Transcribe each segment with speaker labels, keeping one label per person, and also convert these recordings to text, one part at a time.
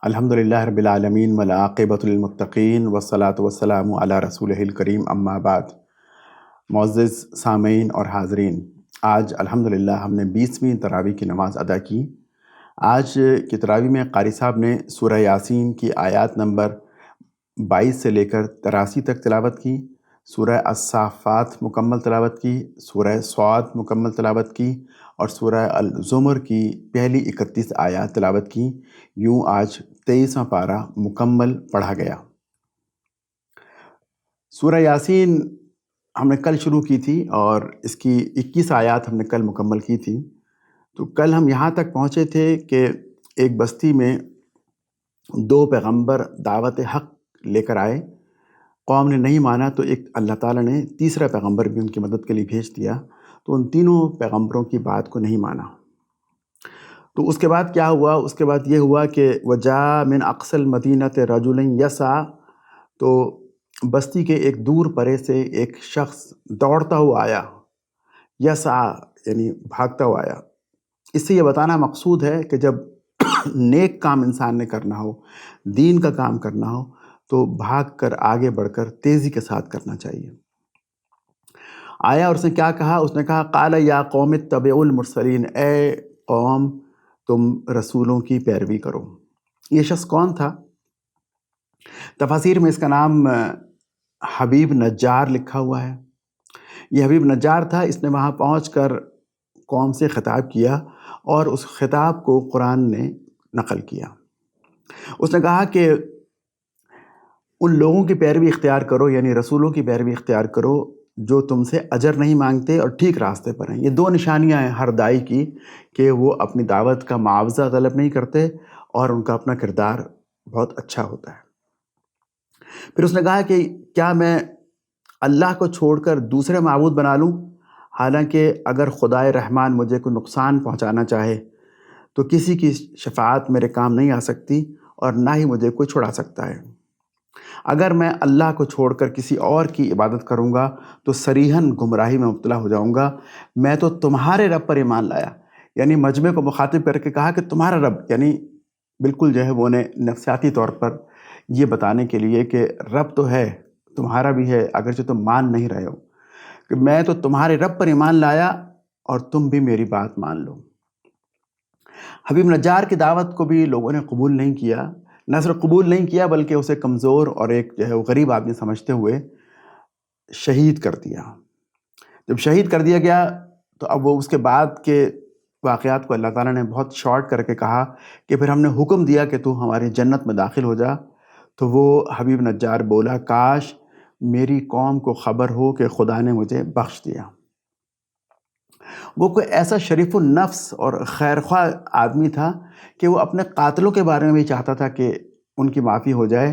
Speaker 1: الحمدللہ رب العالمین والعاقبۃ للمتقین والصلاۃ والسلام علی رسولہ الکریم اما بعد۔ معزز سامعین اور حاضرین، آج الحمدللہ ہم نے 20ویں تراویح کی نماز ادا کی۔ آج کی تراویح میں قاری صاحب نے سورہ یاسین کی آیات نمبر 22 سے لے کر 83 تک تلاوت کی، سورہ الصافات مکمل تلاوت کی، سورہ صاد مکمل تلاوت کی اور سورہ الزمر کی پہلی 31 آیات تلاوت کی۔ یوں آج 23واں پارہ مکمل پڑھا گیا۔ سورہ یاسین ہم نے کل شروع کی تھی اور اس کی 21 آیات ہم نے کل مکمل کی تھی۔ تو کل ہم یہاں تک پہنچے تھے کہ ایک بستی میں 2 پیغمبر دعوت حق لے کر آئے، قوم نے نہیں مانا تو ایک اللہ تعالیٰ نے تیسرا پیغمبر بھی ان کی مدد کے لیے بھیج دیا، تو ان تینوں پیغمبروں کی بات کو نہیں مانا۔ تو اس کے بعد کیا ہوا؟ اس کے بعد یہ ہوا کہ وَجَاءَ مِنْ أَقْصَى الْمَدِينَةِ رَجُلٌ يَسْعَىٰ، تو بستی کے ایک دور پرے سے ایک شخص دوڑتا ہوا آیا، یسعیٰ یعنی بھاگتا ہوا آیا۔ اس سے یہ بتانا مقصود ہے کہ جب نیک کام انسان نے کرنا ہو، دین کا کام کرنا ہو، تو بھاگ کر آگے بڑھ کر تیزی کے ساتھ کرنا چاہیے۔ آیا اور اس نے کیا کہا؟ اس نے کہا قال یا قوم اتبعوا المرسلین، اے قوم تم رسولوں کی پیروی کرو۔ یہ شخص کون تھا؟ تفاسیر میں اس کا نام حبیب نجار لکھا ہوا ہے۔ یہ حبیب نجار تھا، اس نے وہاں پہنچ کر قوم سے خطاب کیا اور اس خطاب کو قرآن نے نقل کیا۔ اس نے کہا کہ ان لوگوں کی پیروی اختیار کرو، یعنی رسولوں کی پیروی اختیار کرو جو تم سے اجر نہیں مانگتے اور ٹھیک راستے پر ہیں۔ یہ 2 نشانیاں ہیں ہر داعی کی کہ وہ اپنی دعوت کا معاوضہ طلب نہیں کرتے اور ان کا اپنا کردار بہت اچھا ہوتا ہے۔ پھر اس نے کہا کہ کیا میں اللہ کو چھوڑ کر دوسرے معبود بنا لوں؟ حالانکہ اگر خدائے رحمان مجھے کوئی نقصان پہنچانا چاہے تو کسی کی شفاعت میرے کام نہیں آ سکتی اور نہ ہی مجھے کوئی چھڑا سکتا ہے۔ اگر میں اللہ کو چھوڑ کر کسی اور کی عبادت کروں گا تو صریحاً گمراہی میں مبتلا ہو جاؤں گا۔ میں تو تمہارے رب پر ایمان لایا، یعنی مجمع کو مخاطب کر کے کہا کہ تمہارا رب، یعنی بالکل جو ہے وہ نے نفسیاتی طور پر یہ بتانے کے لیے کہ رب تو ہے، تمہارا بھی ہے، اگرچہ تم مان نہیں رہے ہو، کہ میں تو تمہارے رب پر ایمان لایا اور تم بھی میری بات مان لو۔ حبیب نجار کی دعوت کو بھی لوگوں نے قبول نہیں کیا، نہ صرف قبول نہیں کیا بلکہ اسے کمزور اور ایک جو ہے وہ غریب آدمی سمجھتے ہوئے شہید کر دیا۔ جب شہید کر دیا گیا تو اب وہ اس کے بعد کے واقعات کو اللہ تعالیٰ نے بہت شارٹ کر کے کہا کہ پھر ہم نے حکم دیا کہ تو ہماری جنت میں داخل ہو جا۔ تو وہ حبیب نجار بولا کاش میری قوم کو خبر ہو کہ خدا نے مجھے بخش دیا۔ وہ کوئی ایسا شریف النفس اور خیرخواہ آدمی تھا کہ وہ اپنے قاتلوں کے بارے میں بھی چاہتا تھا کہ ان کی معافی ہو جائے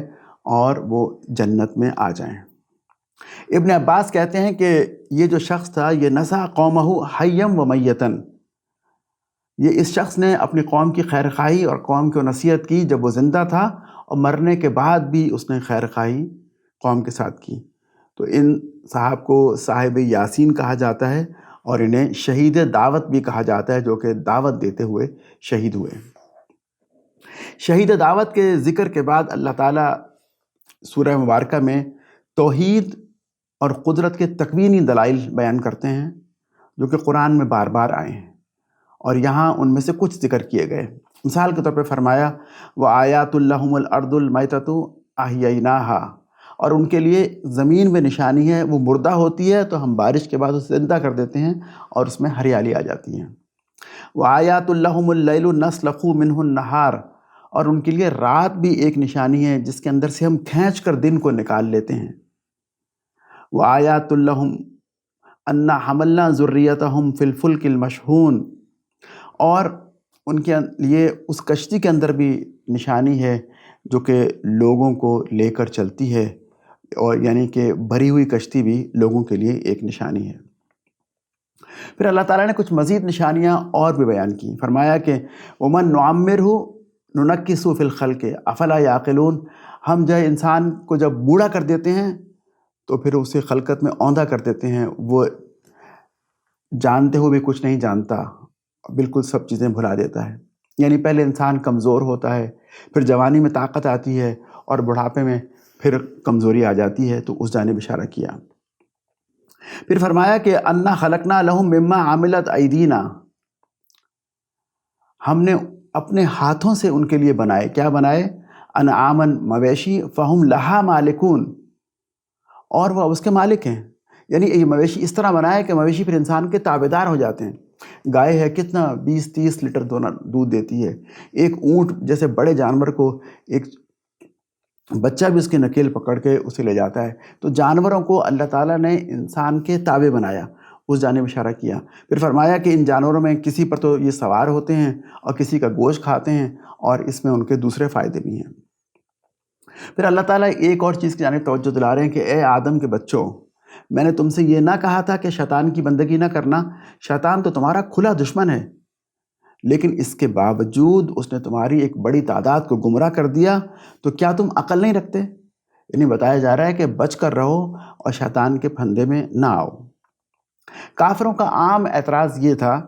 Speaker 1: اور وہ جنت میں آ جائیں۔ ابن عباس کہتے ہیں کہ یہ جو شخص تھا یہ نصح قومہ حیم و میتن، یہ اس شخص نے اپنی قوم کی خیرخواہی اور قوم کو نصیحت کی جب وہ زندہ تھا، اور مرنے کے بعد بھی اس نے خیرخواہی قوم کے ساتھ کی۔ تو ان صاحب کو صاحب یاسین کہا جاتا ہے اور انہیں شہید دعوت بھی کہا جاتا ہے، جو کہ دعوت دیتے ہوئے شہید ہوئے۔ شہید دعوت کے ذکر کے بعد اللہ تعالیٰ سورہ مبارکہ میں توحید اور قدرت کے تکوینی دلائل بیان کرتے ہیں جو کہ قرآن میں بار بار آئے ہیں، اور یہاں ان میں سے کچھ ذکر کیے گئے۔ مثال کے طور پہ فرمایا وَآیَاتُ لَهُمُ الْأَرْضُ الْمَيْتَةُ أَحْيَيْنَاهَا، اور ان کے لیے زمین میں نشانی ہے، وہ مردہ ہوتی ہے تو ہم بارش کے بعد اسے زندہ کر دیتے ہیں اور اس میں ہریالی آ جاتی ہے۔ وَآیَاتُ لَهُمُ اللَّيْلُ نَسْلَخُ مِنْهُ النَّهَارَ، اور ان کے لیے رات بھی ایک نشانی ہے جس کے اندر سے ہم کھینچ کر دن کو نکال لیتے ہیں۔ وَآیَاتُ لَهُمْ أَنَّا حَمَلْنَا ذُرِّيَّتَهُمْ فِي الْفُلْكِ الْمَشْحُونِ، اور ان کے لیے اس کشتی کے اندر بھی نشانی ہے جو کہ لوگوں کو لے کر چلتی ہے، اور یعنی کہ بھری ہوئی کشتی بھی لوگوں کے لیے ایک نشانی ہے۔ پھر اللہ تعالیٰ نے کچھ مزید نشانیاں اور بھی بیان کی، فرمایا کہ وَمَن نُعَمِّرْهُ نُنَكِّسُهُ فِي الْخَلْقِ أَفَلَا يَعْقِلُونَ، ہم جو ہے انسان کو جب بوڑھا کر دیتے ہیں تو پھر اسے خلقت میں اوندھا کر دیتے ہیں، وہ جانتے ہوئے بھی کچھ نہیں جانتا، بالکل سب چیزیں بھلا دیتا ہے۔ یعنی پہلے انسان کمزور ہوتا ہے، پھر جوانی میں طاقت آتی ہے اور بڑھاپے میں پھر کمزوری آ جاتی ہے، تو اس جانب اشارہ کیا۔ پھر فرمایا کہ انا خلقنا لہم مما عاملت ایدینا، ہم نے اپنے ہاتھوں سے ان کے لیے بنائے، کیا بنائے؟ انعامن، مویشی، فہم لہا مالکون، اور وہ اس کے مالک ہیں۔ یعنی یہ مویشی اس طرح بنایا کہ مویشی پھر انسان کے تابعدار ہو جاتے ہیں۔ گائے ہے کتنا 20-30 لیٹر دودھ دیتی ہے، ایک اونٹ جیسے بڑے جانور کو ایک بچہ بھی اس کی نکیل پکڑ کے اسے لے جاتا ہے، تو جانوروں کو اللہ تعالیٰ نے انسان کے تابع بنایا، اس جانب اشارہ کیا۔ پھر فرمایا کہ ان جانوروں میں کسی پر تو یہ سوار ہوتے ہیں اور کسی کا گوشت کھاتے ہیں، اور اس میں ان کے دوسرے فائدے بھی ہیں۔ پھر اللہ تعالیٰ ایک اور چیز کی جانب توجہ دلا رہے ہیں کہ اے آدم کے بچوں، میں نے تم سے یہ نہ کہا تھا کہ شیطان کی بندگی نہ کرنا، شیطان تو تمہارا کھلا دشمن ہے، لیکن اس کے باوجود اس نے تمہاری ایک بڑی تعداد کو گمراہ کر دیا، تو کیا تم عقل نہیں رکھتے؟ یعنی بتایا جا رہا ہے کہ بچ کر رہو اور شیطان کے پھندے میں نہ آؤ۔ کافروں کا عام اعتراض یہ تھا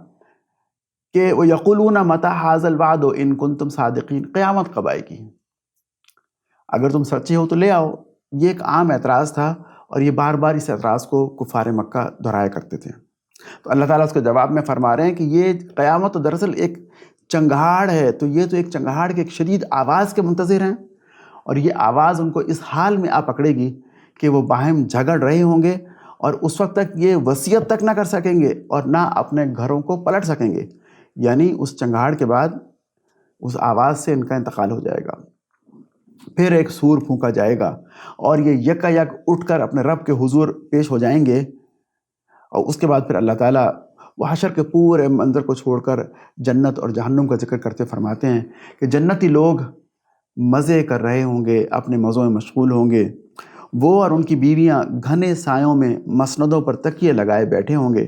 Speaker 1: کہ وہ یقولون متی ھذا الوعد ان کنتم صادقین، قیامت کب آئے گی؟ اگر تم سچے ہو تو لے آؤ۔ یہ ایک عام اعتراض تھا، اور یہ بار بار اس اعتراض کو کفار مکہ دہرایا کرتے تھے۔ تو اللہ تعالیٰ اس کے جواب میں فرما رہے ہیں کہ یہ قیامت تو دراصل ایک چنگھاڑ ہے، تو یہ تو ایک چنگھاڑ کے ایک شدید آواز کے منتظر ہیں، اور یہ آواز ان کو اس حال میں آ پکڑے گی کہ وہ باہم جھگڑ رہے ہوں گے، اور اس وقت تک یہ وصیت تک نہ کر سکیں گے اور نہ اپنے گھروں کو پلٹ سکیں گے۔ یعنی اس چنگھاڑ کے بعد اس آواز سے ان کا انتقال ہو جائے گا۔ پھر ایک سور پھونکا جائے گا، اور یہ یکا یک اٹھ کر اپنے رب کے حضور پیش ہو جائیں گے، اور اس کے بعد پھر اللہ تعالیٰ وہ حشر کے پورے منظر کو چھوڑ کر جنت اور جہنم کا ذکر کرتے فرماتے ہیں کہ جنتی لوگ مزے کر رہے ہوں گے، اپنے مزوں میں مشغول ہوں گے، وہ اور ان کی بیویاں گھنے سایوں میں مسندوں پر تکیے لگائے بیٹھے ہوں گے۔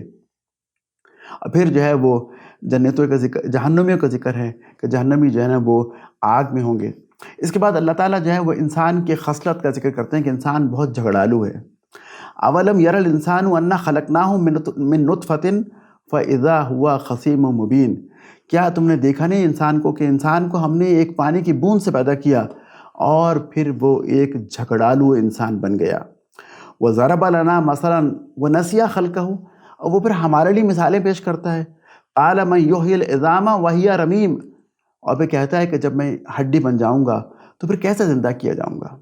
Speaker 1: اور پھر جو ہے وہ جنتوں کا ذکر، جہنمیوں کا ذکر ہے کہ جہنمی جو ہے نا وہ آگ میں ہوں گے۔ اس کے بعد اللہ تعالیٰ جو ہے وہ انسان کے خصلت کا ذکر کرتے ہیں کہ انسان بہت جھگڑالو ہے۔ اولم یر الانسان انا خلقناہ من نطفۃ فاذا ہوا خصیم مبین، کیا تم نے دیکھا نہیں انسان کو کہ انسان کو ہم نے ایک پانی کی بوند سے پیدا کیا، اور پھر وہ ایک جھگڑالو انسان بن گیا۔ وضرب لنا مثلا ونسی خلقہ، اور وہ پھر ہمارے لیے مثالیں پیش کرتا ہے۔ قال من یحیی العظام وہی رمیم، اور پھر کہتا ہے کہ جب میں ہڈی بن جاؤں گا تو پھر کیسے زندہ کیا جاؤں گا۔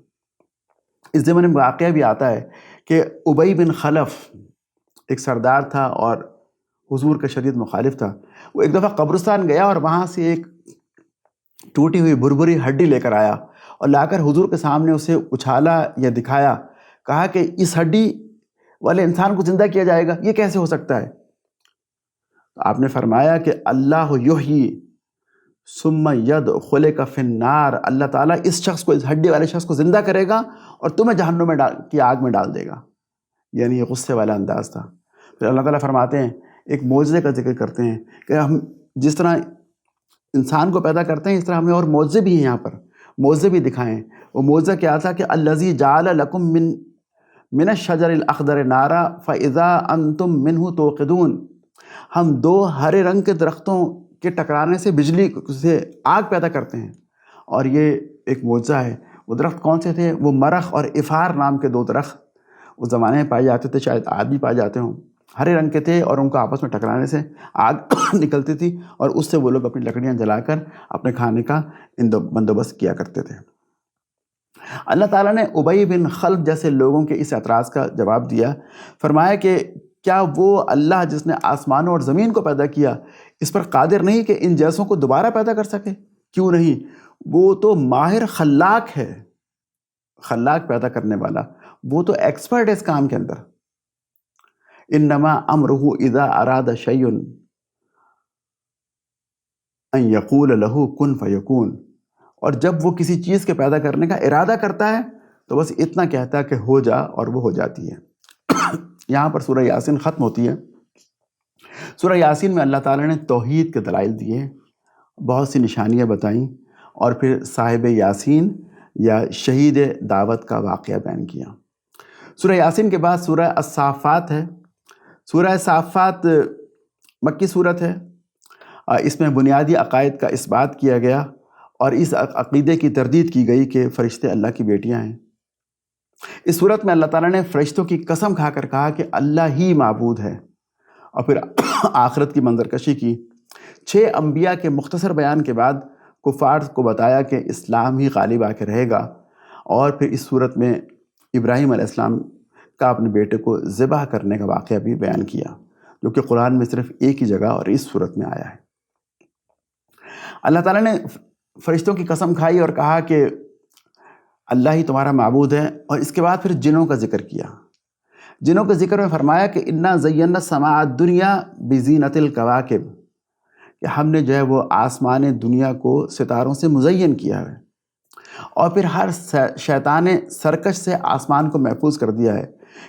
Speaker 1: اس زمانے میں واقعہ بھی آتا ہے کہ ابی بن خلف ایک سردار تھا اور حضور کا شدید مخالف تھا۔ وہ ایک دفعہ قبرستان گیا اور وہاں سے ایک ٹوٹی ہوئی بھربھری ہڈی لے کر آیا، اور لا کر حضور کے سامنے اسے اچھالا یا دکھایا، کہا کہ اس ہڈی والے انسان کو زندہ کیا جائے گا، یہ کیسے ہو سکتا ہے؟ آپ نے فرمایا کہ اللہ یحیی ثم یدخلک فی النار، اللہ تعالیٰ اس شخص کو، اس ہڈی والے شخص کو زندہ کرے گا اور تمہیں جہنم میں کی آگ میں ڈال دے گا۔ یعنی یہ غصے والا انداز تھا۔ پھر اللہ تعالیٰ فرماتے ہیں، ایک معجزے کا ذکر کرتے ہیں کہ ہم جس طرح انسان کو پیدا کرتے ہیں، اس طرح ہمیں اور معجزے بھی ہیں، یہاں پر معجزے بھی دکھائیں۔ وہ معجزہ کیا تھا کہ الذی جعل لکم من الشجر الاخضر نارا فاذا انتم منہ توقدون، ہم دو ہرے رنگ کے درختوں کے ٹکرانے سے بجلی سے آگ پیدا کرتے ہیں، اور یہ ایک معجزہ ہے۔ وہ درخت کون سے تھے؟ وہ مرخ اور افار نام کے دو درخت اس زمانے میں پائے جاتے تھے، شاید آج بھی پائے جاتے ہوں، ہرے رنگ کے تھے، اور ان کو آپس میں ٹکرانے سے آگ نکلتی تھی، اور اس سے وہ لوگ اپنی لکڑیاں جلا کر اپنے کھانے کا بندوبست کیا کرتے تھے۔ اللہ تعالیٰ نے ابی بن خلف جیسے لوگوں کے اس اعتراض کا جواب دیا، فرمایا کہ کیا وہ اللہ جس نے آسمانوں اور زمین کو پیدا کیا اس پر قادر نہیں کہ ان جیسوں کو دوبارہ پیدا کر سکے؟ کیوں نہیں، وہ تو ماہر خلاق ہے، خلاق پیدا کرنے والا، وہ تو ایکسپرٹ ہے اس کام کے اندر۔ انما امرہ اذا اراد شیء ان یقول لہ کن فیکون، اور جب وہ کسی چیز کے پیدا کرنے کا ارادہ کرتا ہے تو بس اتنا کہتا ہے کہ ہو جا، اور وہ ہو جاتی ہے۔ یہاں پر سورہ یاسین ختم ہوتی ہے۔ سورہ یاسین میں اللہ تعالیٰ نے توحید کے دلائل دیے، بہت سی نشانیاں بتائیں، اور پھر صاحب یاسین یا شہید دعوت کا واقعہ بیان کیا۔ سورہ یاسین کے بعد سورہ الصافات ہے۔ سورہ صافات مکی صورت ہے، اس میں بنیادی عقائد کا اثبات کیا گیا اور اس عقیدے کی تردید کی گئی کہ فرشتے اللہ کی بیٹیاں ہیں۔ اس صورت میں اللہ تعالیٰ نے فرشتوں کی قسم کھا کر کہا کہ اللہ ہی معبود ہے، اور پھر آخرت کی منظرکشی کی۔ 6 انبیاء کے مختصر بیان کے بعد کفار کو بتایا کہ اسلام ہی غالب آ کے رہے گا، اور پھر اس صورت میں ابراہیم علیہ السلام کا اپنے بیٹے کو ذبح کرنے کا واقعہ بھی بیان کیا، جو کہ قرآن میں صرف ایک ہی جگہ اور اس صورت میں آیا ہے۔ اللہ تعالیٰ نے فرشتوں کی قسم کھائی اور کہا کہ اللہ ہی تمہارا معبود ہے، اور اس کے بعد پھر جنوں کا ذکر کیا۔ جنوں کے ذکر میں فرمایا کہ انا زینا السماء الدنیا بزینت الکواکب، کہ ہم نے جو ہے وہ آسمان دنیا کو ستاروں سے مزین کیا ہے، اور پھر ہر شیطان سرکش سے آسمان کو محفوظ کر دیا ہے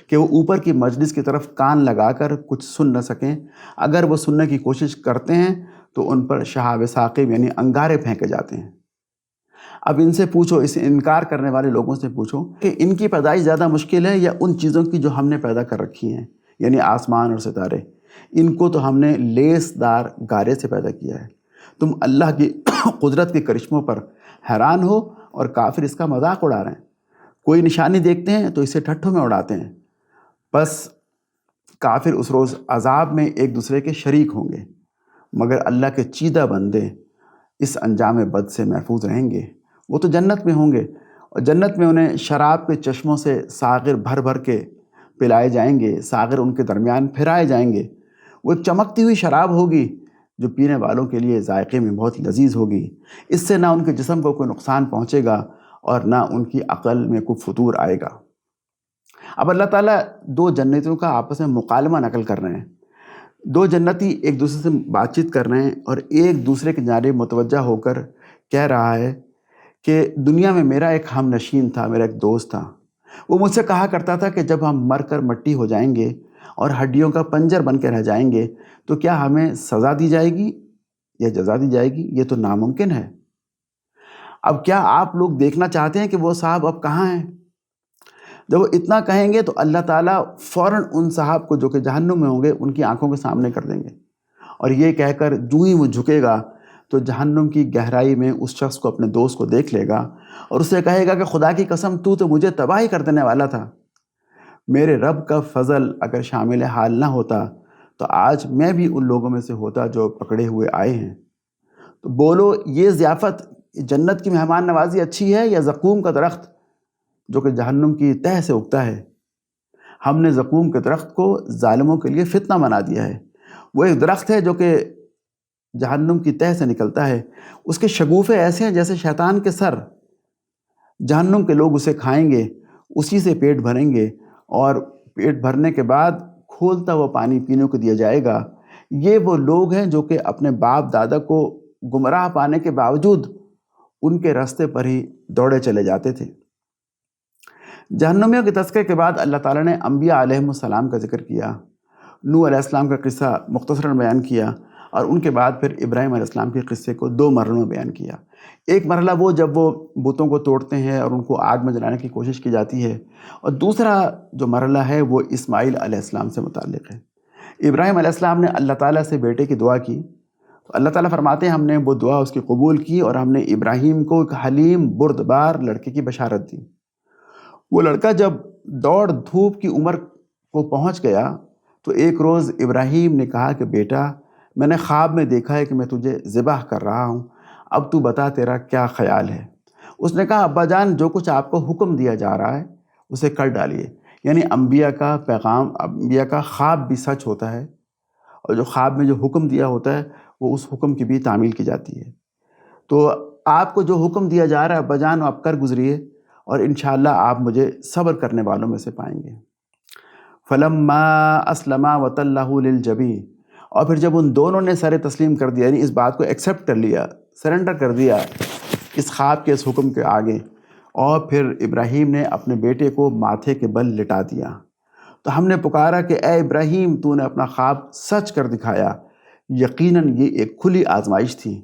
Speaker 1: کہ وہ اوپر کی مجلس کی طرف کان لگا کر کچھ سن نہ سکیں۔ اگر وہ سننے کی کوشش کرتے ہیں تو ان پر شہاب ثاقب یعنی انگارے پھینکے جاتے ہیں۔ اب ان سے پوچھو، اس انکار کرنے والے لوگوں سے پوچھو کہ ان کی پیدائش زیادہ مشکل ہے یا ان چیزوں کی جو ہم نے پیدا کر رکھی ہیں، یعنی آسمان اور ستارے؟ ان کو تو ہم نے لیس دار گارے سے پیدا کیا ہے۔ تم اللہ کی قدرت کے کرشموں پر حیران ہو اور کافر اس کا مذاق اڑا رہے ہیں۔ کوئی نشانی دیکھتے ہیں تو اسے ٹھٹھوں میں اڑاتے ہیں۔ بس کافر اس روز عذاب میں ایک دوسرے کے شریک ہوں گے، مگر اللہ کے چیدہ بندے اس انجام بد سے محفوظ رہیں گے۔ وہ تو جنت میں ہوں گے، اور جنت میں انہیں شراب کے چشموں سے ساغر بھر بھر کے پلائے جائیں گے، ساغر ان کے درمیان پھرائے جائیں گے۔ وہ ایک چمکتی ہوئی شراب ہوگی جو پینے والوں کے لیے ذائقے میں بہت لذیذ ہوگی۔ اس سے نہ ان کے جسم کو کوئی نقصان پہنچے گا اور نہ ان کی عقل میں کوئی فتور آئے گا۔ اب اللہ تعالیٰ 2 جنتیوں کا آپس میں مکالمہ نقل کر رہے ہیں۔ 2 جنتی ایک دوسرے سے بات چیت کر رہے ہیں اور ایک دوسرے کی جانب متوجہ ہو کر کہہ رہا ہے کہ دنیا میں میرا ایک ہم نشین تھا، میرا ایک دوست تھا۔ وہ مجھ سے کہا کرتا تھا کہ جب ہم مر کر مٹی ہو جائیں گے اور ہڈیوں کا پنجر بن کے رہ جائیں گے تو کیا ہمیں سزا دی جائے گی یا جزا دی جائے گی؟ یہ تو ناممکن ہے۔ اب کیا آپ لوگ دیکھنا چاہتے ہیں کہ وہ صاحب اب کہاں ہیں؟ جب وہ اتنا کہیں گے تو اللہ تعالیٰ فوراً ان صاحب کو جو کہ جہنم میں ہوں گے ان کی آنکھوں کے سامنے کر دیں گے، اور یہ کہہ کر جو ہی وہ جھکے گا تو جہنم کی گہرائی میں اس شخص کو، اپنے دوست کو دیکھ لے گا اور اسے کہے گا کہ خدا کی قسم تو مجھے تباہی کر دینے والا تھا۔ میرے رب کا فضل اگر شامل حال نہ ہوتا تو آج میں بھی ان لوگوں میں سے ہوتا جو پکڑے ہوئے آئے ہیں۔ تو بولو، یہ ضیافت، جنت کی مہمان نوازی اچھی ہے یا زقوم کا درخت جو کہ جہنم کی تہہ سے اگتا ہے؟ ہم نے زقوم کے درخت کو ظالموں کے لیے فتنہ بنا دیا ہے۔ وہ ایک درخت ہے جو کہ جہنم کی تہہ سے نکلتا ہے، اس کے شگوفے ایسے ہیں جیسے شیطان کے سر۔ جہنم کے لوگ اسے کھائیں گے، اسی سے پیٹ بھریں گے، اور پیٹ بھرنے کے بعد کھولتا ہوا پانی پینے کو دیا جائے گا۔ یہ وہ لوگ ہیں جو کہ اپنے باپ دادا کو گمراہ پانے کے باوجود ان کے راستے پر ہی دوڑے چلے جاتے تھے۔ جہنمیوں کے تذکرے کے بعد اللہ تعالیٰ نے انبیاء علیہم السلام کا ذکر کیا، نوح علیہ السلام کا قصہ مختصراً بیان کیا، اور ان کے بعد پھر ابراہیم علیہ السلام کے قصے کو 2 مرحلوں میں بیان کیا۔ ایک مرحلہ وہ جب وہ بتوں کو توڑتے ہیں اور ان کو آگ میں جلانے کی کوشش کی جاتی ہے، اور دوسرا جو مرحلہ ہے وہ اسماعیل علیہ السلام سے متعلق ہے۔ ابراہیم علیہ السلام نے اللہ تعالیٰ سے بیٹے کی دعا کی، تو اللہ تعالیٰ فرماتے ہیں ہم نے وہ دعا اس کی قبول کی اور ہم نے ابراہیم کو ایک حلیم بردبار لڑکے کی بشارت دی۔ وہ لڑکا جب دوڑ دھوپ کی عمر کو پہنچ گیا تو ایک روز ابراہیم نے کہا کہ بیٹا، میں نے خواب میں دیکھا ہے کہ میں تجھے ذبح کر رہا ہوں، اب تو بتا تیرا کیا خیال ہے؟ اس نے کہا ابا جان، جو کچھ آپ کو حکم دیا جا رہا ہے اسے کر ڈالیے۔ یعنی انبیاء کا پیغام، انبیاء کا خواب بھی سچ ہوتا ہے، اور جو خواب میں جو حکم دیا ہوتا ہے وہ اس حکم کی بھی تعمیل کی جاتی ہے۔ تو آپ کو جو حکم دیا جا رہا ہے ابا جان، آپ کر گزریے، اور انشاءاللہ آپ مجھے صبر کرنے والوں میں سے پائیں گے۔ فَلَمَّا أَسْلَمَا وَتَلَّهُ لِلْجَبِينِ، اور پھر جب ان دونوں نے سر تسلیم کر دیا، یعنی اس بات کو ایکسیپٹ کر لیا، سرنڈر کر دیا اس خواب کے، اس حکم کے آگے، اور پھر ابراہیم نے اپنے بیٹے کو ماتھے کے بل لٹا دیا، تو ہم نے پکارا کہ اے ابراہیم، تو نے اپنا خواب سچ کر دکھایا، یقیناً یہ ایک کھلی آزمائش تھی،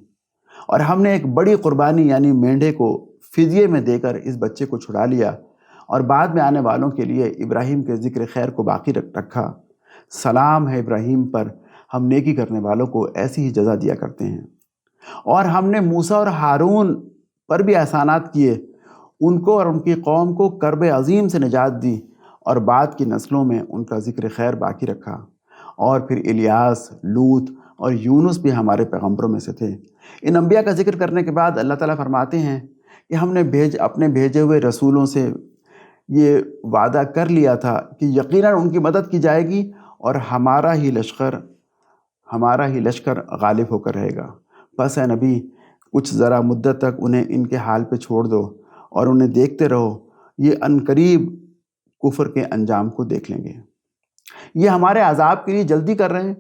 Speaker 1: اور ہم نے ایک بڑی قربانی یعنی مینڈھے کو فدیے میں دے کر اس بچے کو چھڑا لیا، اور بعد میں آنے والوں کے لیے ابراہیم کے ذکر خیر کو باقی رکھا۔ سلام ہے ابراہیم پر، ہم نیکی کرنے والوں کو ایسی ہی جزا دیا کرتے ہیں۔ اور ہم نے موسیٰ اور ہارون پر بھی احسانات کیے، ان کو اور ان کی قوم کو کرب عظیم سے نجات دی، اور بعد کی نسلوں میں ان کا ذکر خیر باقی رکھا۔ اور پھر الیاس، لوط اور یونس بھی ہمارے پیغمبروں میں سے تھے۔ ان انبیاء کا ذکر کرنے کے بعد اللہ تعالیٰ فرماتے ہیں کہ ہم نے اپنے بھیجے ہوئے رسولوں سے یہ وعدہ کر لیا تھا کہ یقیناً ان کی مدد کی جائے گی، اور ہمارا ہی لشکر غالب ہو کر رہے گا۔ بس اے نبی، کچھ ذرا مدت تک انہیں ان کے حال پہ چھوڑ دو اور انہیں دیکھتے رہو، یہ عنقریب کفر کے انجام کو دیکھ لیں گے۔ یہ ہمارے عذاب کے لیے جلدی کر رہے ہیں،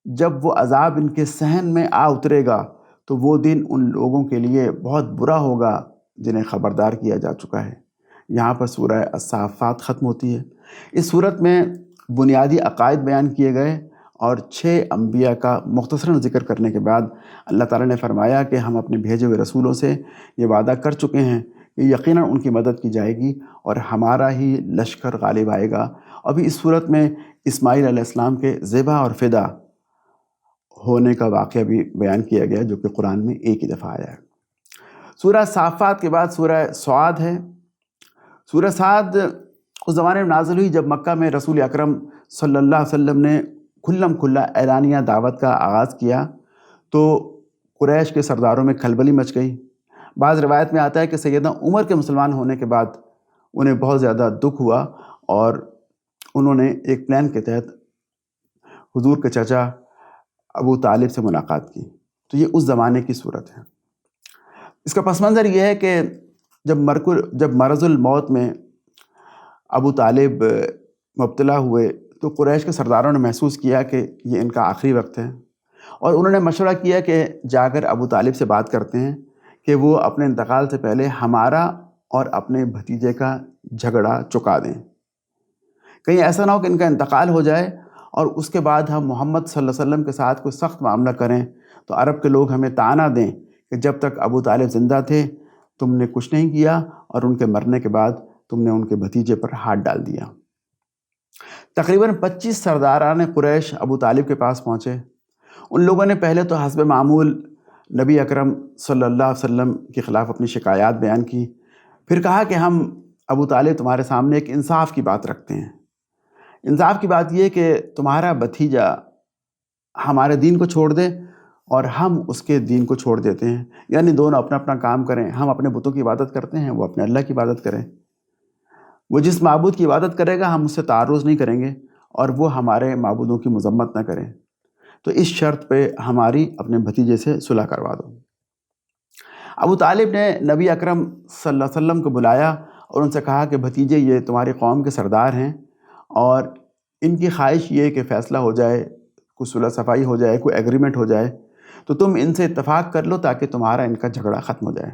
Speaker 1: جب وہ عذاب ان کے صحن میں آ اترے گا تو وہ دن ان لوگوں کے لیے بہت برا ہوگا جنہیں خبردار کیا جا چکا ہے۔ یہاں پر سورہ الصافات ختم ہوتی ہے۔ اس صورت میں بنیادی عقائد بیان کیے گئے، اور 6 انبیاء کا مختصراً ذکر کرنے کے بعد اللہ تعالیٰ نے فرمایا کہ ہم اپنے بھیجے ہوئے رسولوں سے یہ وعدہ کر چکے ہیں کہ یقیناً ان کی مدد کی جائے گی اور ہمارا ہی لشکر غالب آئے گا۔ ابھی اس صورت میں اسماعیل علیہ السلام کے ذبح اور فدا ہونے کا واقعہ بھی بیان کیا گیا، جو کہ قرآن میں ایک ہی دفعہ آیا ہے۔ سورہ صافات کے بعد سورہ صاد ہے۔ سورہ صاد اس زمانے میں نازل ہوئی جب مکہ میں رسول اکرم صلی اللہ علیہ وسلم نے کھلم کھلا اعلانیہ دعوت کا آغاز کیا تو قریش کے سرداروں میں کھلبلی مچ گئی۔ بعض روایت میں آتا ہے کہ سیدنا عمر کے مسلمان ہونے کے بعد انہیں بہت زیادہ دکھ ہوا، اور انہوں نے ایک پلان کے تحت حضور کے چچا ابو طالب سے ملاقات کی۔ تو یہ اس زمانے کی صورت ہے۔ اس کا پس منظر یہ ہے کہ جب مرض الموت میں ابو طالب مبتلا ہوئے تو قریش کے سرداروں نے محسوس کیا کہ یہ ان کا آخری وقت ہے، اور انہوں نے مشورہ کیا کہ جا کر ابو طالب سے بات کرتے ہیں کہ وہ اپنے انتقال سے پہلے ہمارا اور اپنے بھتیجے کا جھگڑا چکا دیں۔ کہیں ایسا نہ ہو کہ ان کا انتقال ہو جائے اور اس کے بعد ہم محمد صلی اللہ علیہ وسلم کے ساتھ کوئی سخت معاملہ کریں تو عرب کے لوگ ہمیں طعنہ دیں کہ جب تک ابو طالب زندہ تھے تم نے کچھ نہیں کیا، اور ان کے مرنے کے بعد تم نے ان کے بھتیجے پر ہاتھ ڈال دیا۔ تقریباً 25 سرداران قریش ابو طالب کے پاس پہنچے۔ ان لوگوں نے پہلے تو حسب معمول نبی اکرم صلی اللہ علیہ وسلم کے خلاف اپنی شکایات بیان کی، پھر کہا کہ ہم ابو طالب تمہارے سامنے ایک انصاف کی بات رکھتے ہیں۔ انصاف کی بات یہ کہ تمہارا بھتیجا ہمارے دین کو چھوڑ دے اور ہم اس کے دین کو چھوڑ دیتے ہیں، یعنی دونوں اپنا اپنا کام کریں۔ ہم اپنے بتوں کی عبادت کرتے ہیں، وہ اپنے اللہ کی عبادت کریں۔ وہ جس معبود کی عبادت کرے گا ہم اس سے تعرض نہیں کریں گے، اور وہ ہمارے معبودوں کی مذمت نہ کریں۔ تو اس شرط پہ ہماری اپنے بھتیجے سے صلح کروا دو۔ ابو طالب نے نبی اکرم صلی اللہ علیہ وسلم کو بلایا اور ان سے کہا کہ بھتیجے یہ تمہاری قوم کے سردار ہیں، اور ان کی خواہش یہ کہ فیصلہ ہو جائے، کوئی صلح صفائی ہو جائے، کوئی ایگریمنٹ ہو جائے، تو تم ان سے اتفاق کر لو تاکہ تمہارا ان کا جھگڑا ختم ہو جائے۔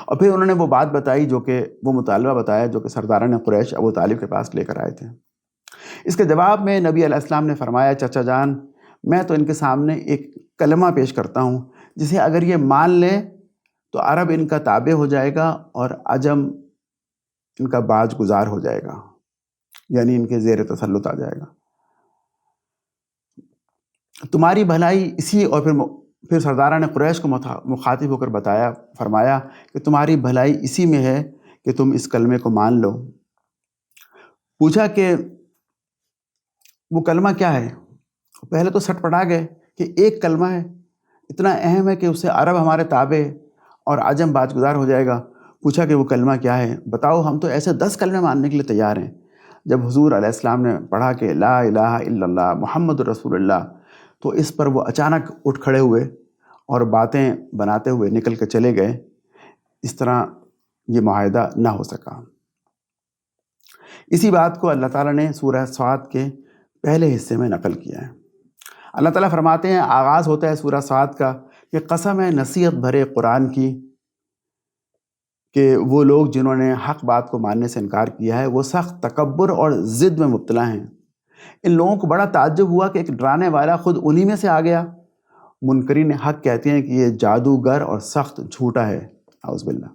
Speaker 1: اور پھر انہوں نے وہ بات بتائی وہ مطالبہ بتایا جو کہ سرداران قریش ابو طالب کے پاس لے کر آئے تھے۔ اس کے جواب میں نبی علیہ السلام نے فرمایا، چچا جان، میں تو ان کے سامنے ایک کلمہ پیش کرتا ہوں جسے اگر یہ مان لیں تو عرب ان کا تابع ہو جائے گا اور عجم ان کا باج گزار ہو جائے گا، یعنی ان کے زیر تسلط آ جائے گا۔ تمہاری بھلائی اسی، اور پھر سرداران قریش کو مخاطب ہو کر فرمایا کہ تمہاری بھلائی اسی میں ہے کہ تم اس کلمے کو مان لو۔ پوچھا کہ وہ کلمہ کیا ہے؟ پہلے تو سٹ پٹا گئے کہ ایک کلمہ ہے، اتنا اہم ہے کہ اس سے عرب ہمارے تابع اور عجم باج گزار ہو جائے گا۔ پوچھا کہ وہ کلمہ کیا ہے؟ بتاؤ، ہم تو ایسے 10 کلمے ماننے کے لیے تیار ہیں۔ جب حضور علیہ السلام نے پڑھا کہ لا الہ الا اللہ محمد رسول اللہ، تو اس پر وہ اچانک اٹھ کھڑے ہوئے اور باتیں بناتے ہوئے نکل کے چلے گئے۔ اس طرح یہ معاہدہ نہ ہو سکا۔ اسی بات کو اللہ تعالیٰ نے سورہ صاد کے پہلے حصے میں نقل کیا ہے۔ اللہ تعالیٰ فرماتے ہیں، آغاز ہوتا ہے سورہ صاد کا کہ قسم ہے نصیحت بھرے قرآن کی کہ وہ لوگ جنہوں نے حق بات کو ماننے سے انکار کیا ہے وہ سخت تکبر اور ضد میں مبتلا ہیں۔ ان لوگوں کو بڑا تعجب ہوا کہ ایک ڈرانے والا خود انہی میں سے آ گیا۔ منکرین حق کہتے ہیں کہ یہ جادوگر اور سخت جھوٹا ہے، اعوذ باللہ۔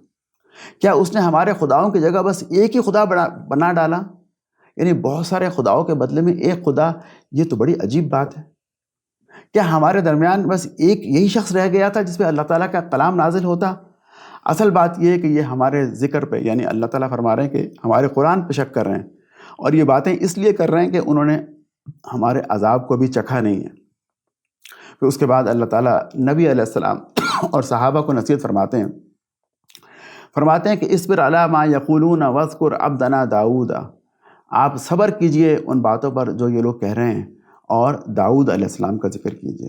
Speaker 1: کیا اس نے ہمارے خداؤں کی جگہ بس ایک ہی خدا بنا ڈالا؟ یعنی بہت سارے خداؤں کے بدلے میں ایک خدا، یہ تو بڑی عجیب بات ہے۔ کیا ہمارے درمیان بس ایک یہی شخص رہ گیا تھا جس پہ اللہ تعالیٰ کا کلام نازل ہوتا؟ اصل بات یہ ہے کہ یہ ہمارے ذکر پہ، یعنی اللہ تعالیٰ فرما رہے ہیں کہ ہمارے قرآن پہ شک کر رہے ہیں، اور یہ باتیں اس لیے کر رہے ہیں کہ انہوں نے ہمارے عذاب کو بھی چکھا نہیں ہے۔ پھر اس کے بعد اللہ تعالیٰ نبی علیہ السلام اور صحابہ کو نصیحت فرماتے ہیں کہ اصبر علی ما یقولون واذکر عبدنا داؤد، آپ صبر کیجئے ان باتوں پر جو یہ لوگ کہہ رہے ہیں، اور داؤد علیہ السلام کا ذکر کیجئے۔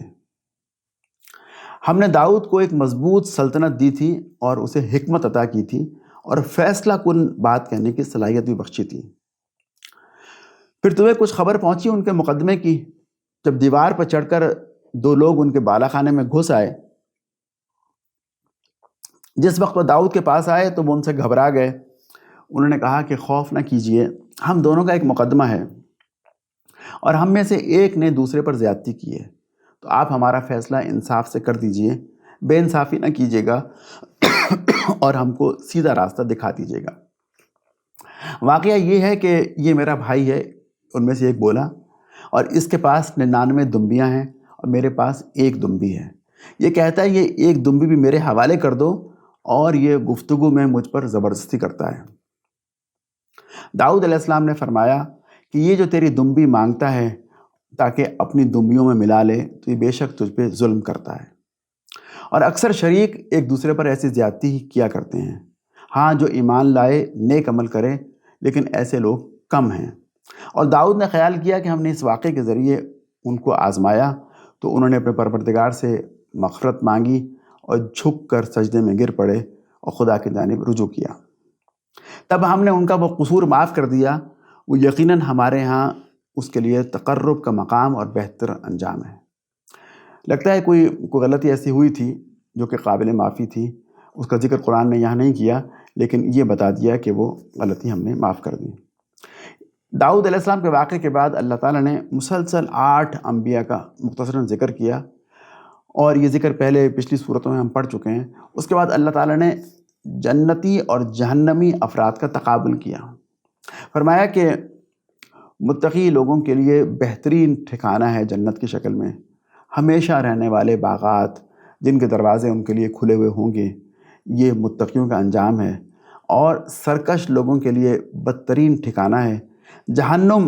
Speaker 1: ہم نے داؤد کو ایک مضبوط سلطنت دی تھی اور اسے حکمت عطا کی تھی، اور فیصلہ کن بات کہنے کی صلاحیت بھی بخشی تھی۔ پھر تمہیں کچھ خبر پہنچی ان کے مقدمے کی، جب دیوار پر چڑھ کر 2 لوگ ان کے بالا خانے میں گھس آئے۔ جس وقت وہ داؤد کے پاس آئے تو وہ ان سے گھبرا گئے۔ انہوں نے کہا کہ خوف نہ کیجئے، ہم دونوں کا ایک مقدمہ ہے، اور ہم میں سے ایک نے دوسرے پر زیادتی کی ہے، تو آپ ہمارا فیصلہ انصاف سے کر دیجئے، بے انصافی نہ کیجیے گا، اور ہم کو سیدھا راستہ دکھا دیجیے گا۔ واقعہ یہ ہے کہ یہ میرا بھائی ہے، ان میں سے ایک بولا، اور اس کے پاس 99 دمبیاں ہیں اور میرے پاس 1 دمبی ہے۔ یہ کہتا ہے یہ 1 دمبی بھی میرے حوالے کر دو، اور یہ گفتگو میں مجھ پر زبردستی کرتا ہے۔ داؤد علیہ السلام نے فرمایا کہ یہ جو تیری دمبی مانگتا ہے تاکہ اپنی دمبیوں میں ملا لے، تو یہ بے شک تجھ پہ ظلم کرتا ہے، اور اکثر شریک ایک دوسرے پر ایسی زیادتی ہی کیا کرتے ہیں۔ ہاں، جو ایمان لائے نیک عمل کرے، لیکن ایسے لوگ کم ہیں۔ اور داؤد نے خیال کیا کہ ہم نے اس واقعے کے ذریعے ان کو آزمایا، تو انہوں نے اپنے پروردگار سے مغفرت مانگی اور جھک کر سجدے میں گر پڑے اور خدا کی جانب رجوع کیا۔ تب ہم نے ان کا وہ قصور معاف کر دیا، وہ یقیناً ہمارے ہاں اس کے لیے تقرب کا مقام اور بہتر انجام ہے۔ لگتا ہے کوئی غلطی ایسی ہوئی تھی جو کہ قابل معافی تھی، اس کا ذکر قرآن نے یہاں نہیں کیا، لیکن یہ بتا دیا کہ وہ غلطی ہم نے معاف کر دی۔ داؤد علیہ السلام کے واقعے کے بعد اللہ تعالیٰ نے مسلسل 8 انبیاء کا مختصراً ذکر کیا، اور یہ ذکر پہلے پچھلی صورتوں میں ہم پڑھ چکے ہیں۔ اس کے بعد اللہ تعالیٰ نے جنتی اور جہنمی افراد کا تقابل کیا۔ فرمایا کہ متقی لوگوں کے لیے بہترین ٹھکانہ ہے جنت کی شکل میں، ہمیشہ رہنے والے باغات جن کے دروازے ان کے لیے کھلے ہوئے ہوں گے، یہ متقیوں کا انجام ہے۔ اور سرکش لوگوں کے لیے بدترین ٹھکانہ ہے جہنم،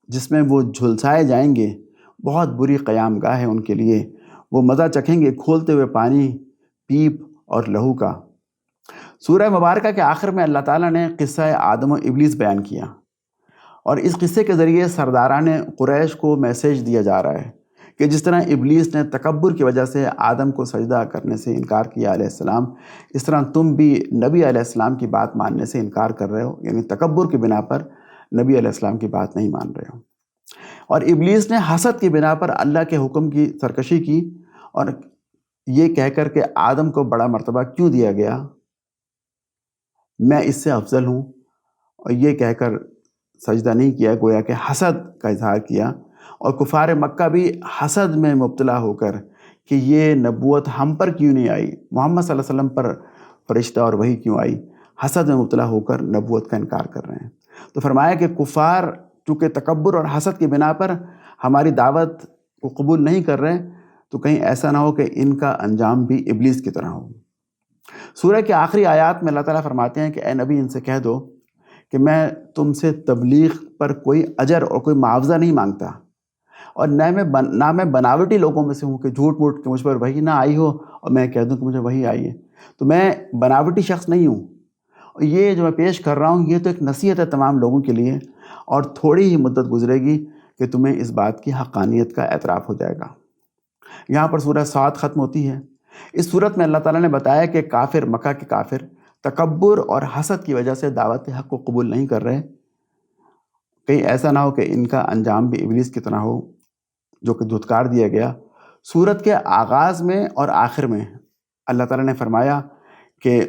Speaker 1: جس میں وہ جھلسائے جائیں گے، بہت بری قیام گاہ ہے ان کے لیے، وہ مزہ چکھیں گے کھولتے ہوئے پانی، پیپ اور لہو کا۔ سورہ مبارکہ کے آخر میں اللہ تعالیٰ نے قصہ آدم و ابلیس بیان کیا، اور اس قصے کے ذریعے سرداران قریش کو میسیج دیا جا رہا ہے کہ جس طرح ابلیس نے تکبر کی وجہ سے آدم کو سجدہ کرنے سے انکار کیا علیہ السلام، اس طرح تم بھی نبی علیہ السلام کی بات ماننے سے انکار کر رہے ہو، یعنی تکبر کی بنا پر نبی علیہ السلام کی بات نہیں مان رہے ہو۔ اور ابلیس نے حسد کی بنا پر اللہ کے حکم کی سرکشی کی، اور یہ کہہ کر کہ آدم کو بڑا مرتبہ کیوں دیا گیا، میں اس سے افضل ہوں، اور یہ کہہ کر سجدہ نہیں کیا، گویا کہ حسد کا اظہار کیا۔ اور کفار مکہ بھی حسد میں مبتلا ہو کر کہ یہ نبوت ہم پر کیوں نہیں آئی، محمد صلی اللہ علیہ وسلم پر فرشتہ اور وحی کیوں آئی، حسد میں مبتلا ہو کر نبوت کا انکار کر رہے ہیں۔ تو فرمایا کہ کفار چونکہ تکبر اور حسد کی بنا پر ہماری دعوت کو قبول نہیں کر رہے، تو کہیں ایسا نہ ہو کہ ان کا انجام بھی ابلیس کی طرح ہو۔ سورہ کے آخری آیات میں اللہ تعالیٰ فرماتے ہیں کہ اے نبی ان سے کہہ دو کہ میں تم سے تبلیغ پر کوئی اجر اور کوئی معاوضہ نہیں مانگتا، اور نہ میں بناوٹی لوگوں میں سے ہوں کہ جھوٹ موٹ کہ مجھ پر وحی نہ آئی ہو اور میں کہہ دوں کہ مجھے وحی آئی ہے۔ تو میں بناوٹی شخص نہیں ہوں، اور یہ جو میں پیش کر رہا ہوں یہ تو ایک نصیحت ہے تمام لوگوں کے لیے، اور تھوڑی ہی مدت گزرے گی کہ تمہیں اس بات کی حقانیت کا اعتراف ہو جائے گا۔ یہاں پر سورہ صاد ختم ہوتی ہے۔ اس صورت میں اللہ تعالیٰ نے بتایا کہ کافر، مکہ کے کافر تکبر اور حسد کی وجہ سے دعوت حق کو قبول نہیں کر رہے، کہیں ایسا نہ ہو کہ ان کا انجام بھی ابلیس کی طرح ہو جو کہ دھتکار دیا گیا۔ سورت کے آغاز میں اور آخر میں اللہ تعالیٰ نے فرمایا کہ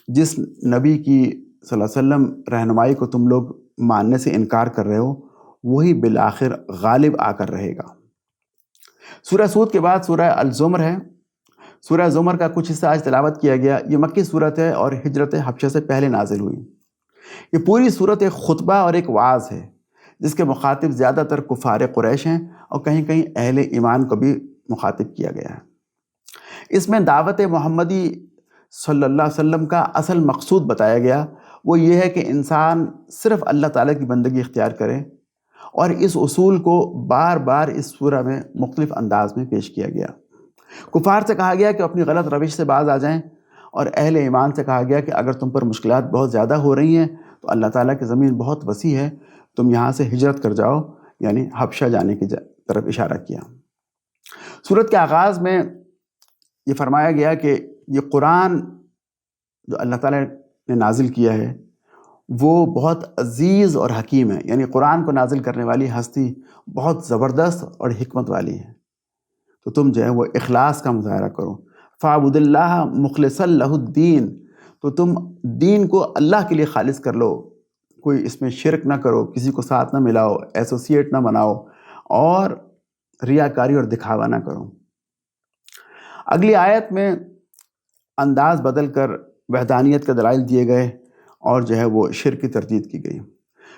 Speaker 1: جس نبی کی صلی اللہ علیہ وسلم رہنمائی کو تم لوگ ماننے سے انکار کر رہے ہو، وہی بالآخر غالب آ کر رہے گا۔ سورہ سود کے بعد سورہ الزمر ہے۔ سورہ زمر کا کچھ حصہ آج تلاوت کیا گیا۔ یہ مکی صورت ہے اور ہجرت حبشہ سے پہلے نازل ہوئی۔ یہ پوری صورت ایک خطبہ اور ایک وعظ ہے جس کے مخاطب زیادہ تر کفار قریش ہیں اور کہیں کہیں اہل ایمان کو بھی مخاطب کیا گیا ہے۔ اس میں دعوت محمدی صلی اللہ علیہ وسلم کا اصل مقصود بتایا گیا، وہ یہ ہے کہ انسان صرف اللہ تعالیٰ کی بندگی اختیار کرے، اور اس اصول کو بار بار اس سورہ میں مختلف انداز میں پیش کیا گیا۔ کفار سے کہا گیا کہ اپنی غلط روش سے باز آ جائیں، اور اہل ایمان سے کہا گیا کہ اگر تم پر مشکلات بہت زیادہ ہو رہی ہیں تو اللہ تعالیٰ کی زمین بہت وسیع ہے، تم یہاں سے ہجرت کر جاؤ، یعنی حبشہ جانے کی طرف اشارہ کیا۔ سورت کے آغاز میں یہ فرمایا گیا کہ یہ قرآن جو اللہ تعالیٰ نے نازل کیا ہے وہ بہت عزیز اور حکیم ہے، یعنی قرآن کو نازل کرنے والی ہستی بہت زبردست اور حکمت والی ہے۔ تو تم جو ہے وہ اخلاص کا مظاہرہ کرو، فَاعْبُدِ اللَّهَ مُخْلِصًا لَهُ الدِّينَ، تو تم دین کو اللہ کے لیے خالص کر لو، کوئی اس میں شرک نہ کرو، کسی کو ساتھ نہ ملاؤ، ایسوسیٹ نہ بناؤ، اور ریاکاری اور دکھاوا نہ کرو۔ اگلی آیت میں انداز بدل کر وحدانیت کے دلائل دیے گئے اور جو ہے وہ شرک کی تردید کی گئی۔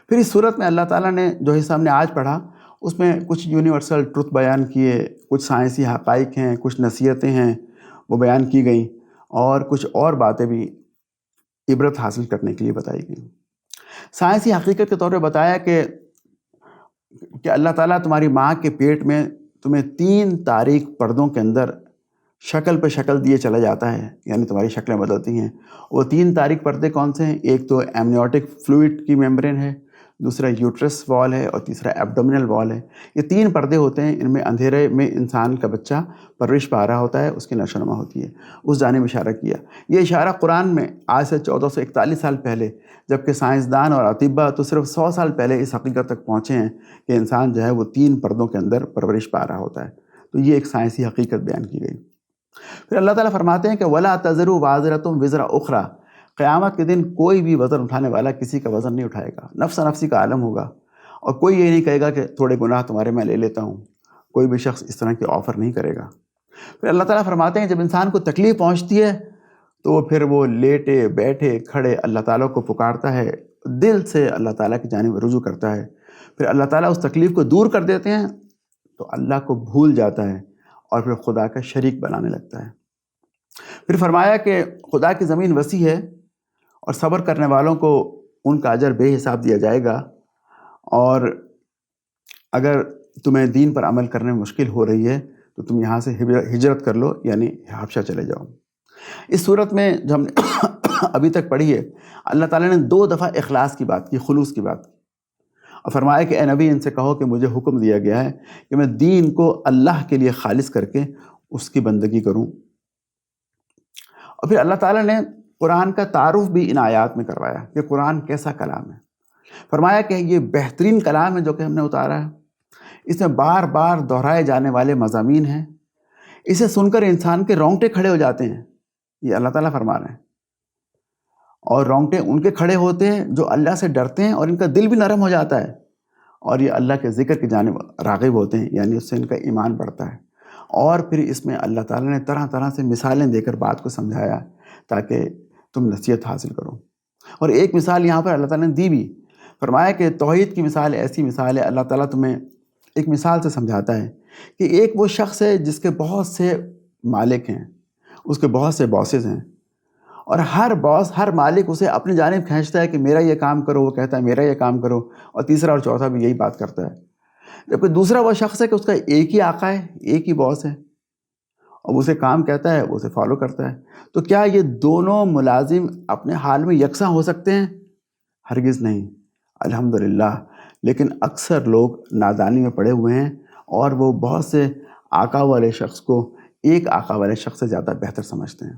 Speaker 1: پھر اس صورت میں اللہ تعالیٰ نے جو حصہ ہم نے آج پڑھا اس میں کچھ یونیورسل ٹروتھ بیان کیے، کچھ سائنسی حقائق ہیں، کچھ نصیحتیں ہیں وہ بیان کی گئیں، اور کچھ اور باتیں بھی عبرت حاصل کرنے کے لیے بتائی گئیں۔ سائنسی حقیقت کے طور پہ بتایا کہ اللہ تعالیٰ تمہاری ماں کے پیٹ میں تمہیں 3 تاریک پردوں کے اندر شکل پہ شکل دیے چلا جاتا ہے، یعنی تمہاری شکلیں بدلتی ہیں۔ وہ 3 تاریک پردے کون سے ہیں؟ ایک تو ایمنیوٹک فلوئڈ کی ممبرین ہے، دوسرا یوٹرس وال ہے، اور تیسرا ایبڈومینل وال ہے۔ یہ 3 پردے ہوتے ہیں، ان میں اندھیرے میں انسان کا بچہ پرورش پا رہا ہوتا ہے، اس کی نشو و نما ہوتی ہے، اس جانب اشارہ کیا۔ یہ اشارہ قرآن میں آج سے 1441 سال پہلے، جبکہ سائنسدان اور اطباء تو صرف 100 سال پہلے اس حقیقت تک پہنچے ہیں کہ انسان جو ہے وہ 3 پردوں کے اندر پرورش پا رہا ہوتا ہے۔ تو یہ ایک سائنسی حقیقت بیان کی گئی۔ پھر اللہ تعالیٰ فرماتے ہیں کہ وَلَا تَزِرُ وَازِرَةٌ وِزْرَ أُخْرَىٰ، قیامت کے دن کوئی بھی وزن اٹھانے والا کسی کا وزن نہیں اٹھائے گا، نفس نفسی کا عالم ہوگا، اور کوئی یہ نہیں کہے گا کہ تھوڑے گناہ تمہارے میں لے لیتا ہوں، کوئی بھی شخص اس طرح کی آفر نہیں کرے گا۔ پھر اللہ تعالیٰ فرماتے ہیں جب انسان کو تکلیف پہنچتی ہے تو پھر وہ لیٹے بیٹھے کھڑے اللہ تعالیٰ کو پکارتا ہے، دل سے اللہ تعالیٰ کی جانب رجوع کرتا ہے، پھر اللہ تعالیٰ اس تکلیف کو دور کر دیتے ہیں تو اللہ کو بھول جاتا ہے اور پھر خدا کا شریک بنانے لگتا ہے۔ پھر فرمایا کہ خدا کی زمین وسیع ہے اور صبر کرنے والوں کو ان کا اجر بے حساب دیا جائے گا، اور اگر تمہیں دین پر عمل کرنے میں مشکل ہو رہی ہے تو تم یہاں سے ہجرت کر لو، یعنی حبشہ چلے جاؤ۔ اس صورت میں جو ہم نے ابھی تک پڑھی ہے، اللہ تعالیٰ نے 2 دفعہ اخلاص کی بات کی، خلوص کی بات کی، اور فرمایا کہ اے نبی ان سے کہو کہ مجھے حکم دیا گیا ہے کہ میں دین کو اللہ کے لیے خالص کر کے اس کی بندگی کروں۔ اور پھر اللہ تعالیٰ نے قرآن کا تعارف بھی ان آیات میں کروایا کہ قرآن کیسا کلام ہے۔ فرمایا کہ یہ بہترین کلام ہے جو کہ ہم نے اتارا ہے، اس میں بار بار دہرائے جانے والے مضامین ہیں، اسے سن کر انسان کے رونگٹے کھڑے ہو جاتے ہیں، یہ اللہ تعالیٰ فرما رہے ہیں، اور رونگٹے ان کے کھڑے ہوتے ہیں جو اللہ سے ڈرتے ہیں اور ان کا دل بھی نرم ہو جاتا ہے، اور یہ اللہ کے ذکر کی جانب راغب ہوتے ہیں، یعنی اس سے ان کا ایمان بڑھتا ہے۔ اور پھر اس میں اللہ تعالیٰ نے طرح طرح سے مثالیں دے کر بات کو سمجھایا تاکہ تم نصیحت حاصل کرو۔ اور ایک مثال یہاں پر اللہ تعالیٰ نے دی بھی، فرمایا کہ توحید کی مثال ایسی مثال ہے، اللہ تعالیٰ تمہیں ایک مثال سے سمجھاتا ہے کہ ایک وہ شخص ہے جس کے بہت سے مالک ہیں، اس کے بہت سے باسز ہیں، اور ہر باس ہر مالک اسے اپنی جانب کھینچتا ہے کہ میرا یہ کام کرو، وہ کہتا ہے میرا یہ کام کرو، اور تیسرا اور چوتھا بھی یہی بات کرتا ہے۔ جبکہ دوسرا وہ شخص ہے کہ اس کا ایک ہی آقا ہے، ایک ہی باس ہے، اور اسے کام کہتا ہے وہ اسے فالو کرتا ہے۔ تو کیا یہ دونوں ملازم اپنے حال میں یکساں ہو سکتے ہیں؟ ہرگز نہیں، الحمدللہ۔ لیکن اکثر لوگ نادانی میں پڑے ہوئے ہیں اور وہ بہت سے آقا والے شخص کو ایک آقا والے شخص سے زیادہ بہتر سمجھتے ہیں۔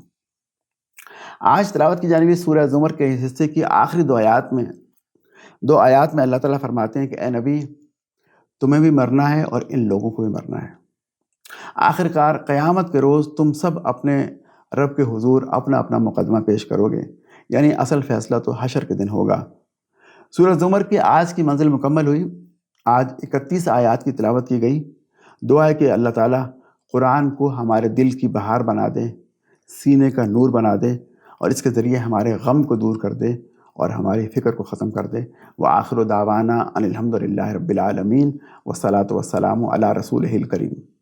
Speaker 1: آج تلاوت کی جانب سورہ زمر کے حصے کی آخری 2 آیات میں اللہ تعالیٰ فرماتے ہیں کہ اے نبی تمہیں بھی مرنا ہے اور ان لوگوں کو بھی مرنا ہے۔ آخر کار قیامت کے روز تم سب اپنے رب کے حضور اپنا اپنا مقدمہ پیش کرو گے، یعنی اصل فیصلہ تو حشر کے دن ہوگا۔ سورہ زمر کی آج کی منزل مکمل ہوئی، آج 31 آیات کی تلاوت کی گئی۔ دعا ہے کہ اللہ تعالیٰ قرآن کو ہمارے دل کی بہار بنا دے، سینے کا نور بنا دے، اور اس کے ذریعے ہمارے غم کو دور کر دے اور ہماری فکر کو ختم کر دے۔ وآخر دعوانا ان الحمد للہ رب العالمین، والصلاۃ والسلام علی رسولہ الکریم۔